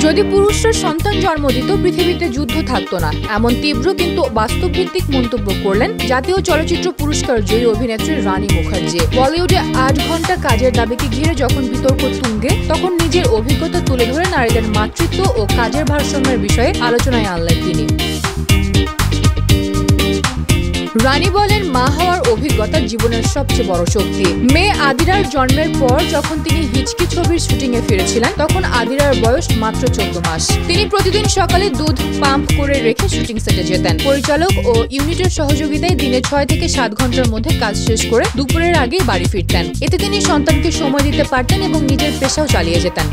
যদি পুরুষরা সন্তান জন্ম দিত পৃথিবীতে যুদ্ধ থাকতো না, এমন তীব্র কিন্তু বাস্তবভিত্তিক মন্তব্য করলেন জাতীয় চলচ্চিত্র পুরস্কার জয়ী অভিনেত্রী রানী মুখার্জি। বলিউডে ৮ ঘন্টা কাজের দাবিকে ঘিরে যখন বিতর্ক তুঙ্গে, তখন নিজের অভিজ্ঞতা তুলে ধরে নারীদের মাতৃত্ব ও কাজের ভারসাম্যের বিষয়ে আলোচনায় আনলেন তিনি। রানী বলেন, মা হওয়ার অভিজ্ঞতা জীবনের সবচেয়ে বড় শক্তি। মেয়ে আদিরার জন্মের পর যখন তিনি হিচকি ছবির শুটিং এ ফিরেছিলেন, তখন আদিরার বয়স মাত্র 14 মাস। তিনি প্রতিদিন সকালে দুধ পাম্প করে রেখে শুটিং সেটে যেতেন। পরিচালক ও ইউনিটের সহযোগিতায় দিনে 6 থেকে 7 ঘন্টার মধ্যে কাজ শেষ করে দুপুরের আগেই বাড়ি ফিরতেন। এতে তিনি সন্তানকে সময় দিতে পারতেন এবং নিজের পেশাও চালিয়ে যেতেন।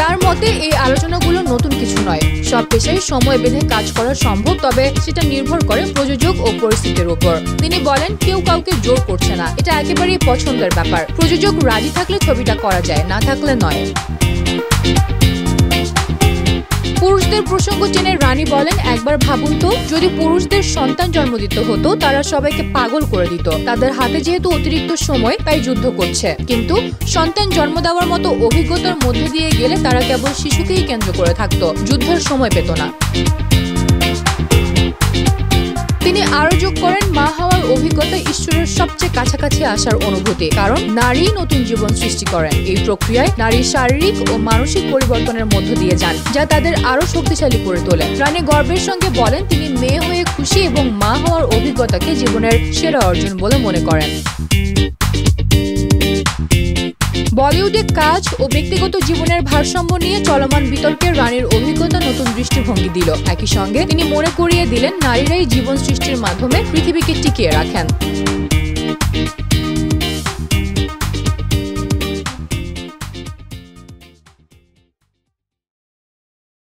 তার মতে এই আলোচনাগুলো নতুন কিছু নয়। সব পেশায় সময় বেঁধে কাজ করা সম্ভব, তবে সেটা নির্ভর করে প্রযোজক ও পরিস্থিতির উপর। তিনি বলেন, কেউ কাউকে জোর করছে না, এটা একেবারেই পছন্দের ব্যাপার। প্রযোজক রাজি থাকলে ছবিটা করা যায়, না থাকলে নয়। পুরুষদের প্রসঙ্গ টেনে রানী বলেন, একবার ভাবুন তো, যদি পুরুষদের সন্তান জন্ম দিতে হতো, তারা সবাইকে পাগল করে দিত। তাদের হাতে যেহেতু অতিরিক্ত সময়, তাই যুদ্ধ করছে। কিন্তু সন্তান জন্ম দেওয়ার মতো অভিজ্ঞতার মধ্যে দিয়ে গেলে তারা কেবল শিশুকেই কেন্দ্র করে থাকতো, যুদ্ধের সময় পেত না। তিনি আরো যোগ করেন, মা হওয়ার অভিজ্ঞতা ঈশ্বরের সবচেয়ে কাছাকাছি আসার অনুভূতি, কারণ নারী নতুন জীবন সৃষ্টি করেন। এই প্রক্রিয়ায় নারী শারীরিক ও মানসিক পরিবর্তনের মধ্য দিয়ে যান, যা তাদের আরো শক্তিশালী করে তোলে। রানী গর্বের সঙ্গে বলেন, তিনি মেয়ে হয়ে খুশি এবং মা হওয়ার অভিজ্ঞতাকে জীবনের সেরা অর্জন বলে মনে করেন। বলিউডে কাজ ও ব্যক্তিগত জীবনের ভারসাম্য নিয়ে চলমান বিতর্কে রানীর অভিজ্ঞতা নতুন দৃষ্টিভঙ্গি দিল। একই সঙ্গে তিনি মনে করিয়ে দিলেন, নারীরাই জীবন সৃষ্টির মাধ্যমে পৃথিবীকে টিকিয়ে রাখেন।